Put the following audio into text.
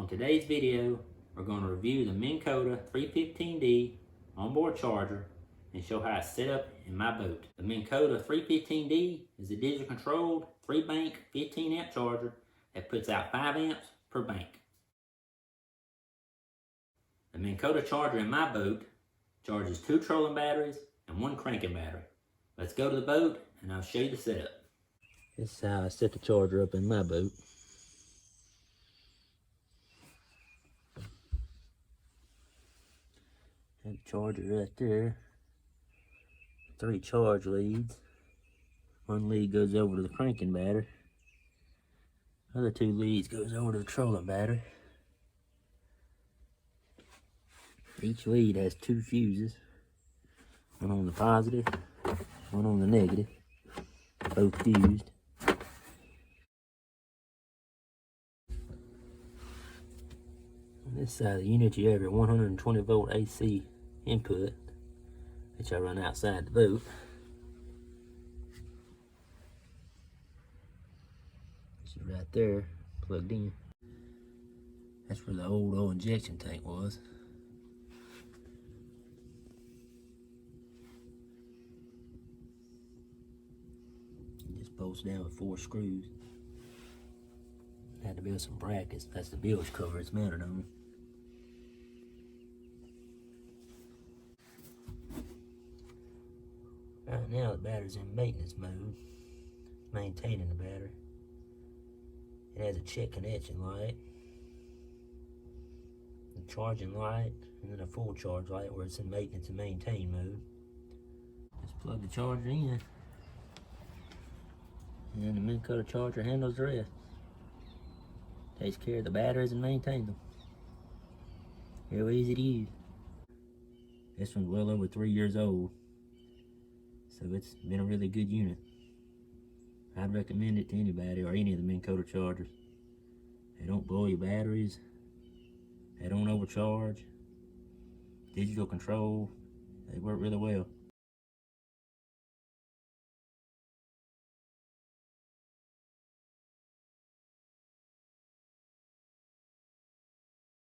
On today's video, we're going to review the Minn Kota 315D onboard charger and show how it's set up in my boat. The Minn Kota 315D is a digital controlled 3-bank 15 amp charger that puts out 5 amps per bank. The Minn Kota charger in my boat charges 2 trolling batteries and 1 cranking battery. Let's go to the boat and I'll show you the setup. This is how I set the charger up in my boat. Have the charger right there. 3 charge leads. 1 lead goes over to the cranking battery. Other 2 leads goes over to the trolling battery. Each lead has 2 fuses. One on the positive, one on the negative. Both fused. On this side of the unit you have your 120 volt AC input, which I run outside the boat. This is right there, plugged in. That's where the old oil injection tank was. It just bolts down with 4 screws. Had to build some brackets. That's the bilge cover it's mounted on. Right now the battery's in maintenance mode, maintaining the battery. It has a check connection light, a charging light, and then a full charge light where it's in maintenance and maintain mode. Just plug the charger in, and then the Minn Kota charger handles the rest. Takes care of the batteries and maintains them. Real easy to use. This one's well over 3 years old, so it's been a really good unit. I'd recommend it to anybody or any of the Minn Kota chargers. They don't blow your batteries. They don't overcharge. Digital control. They work really well.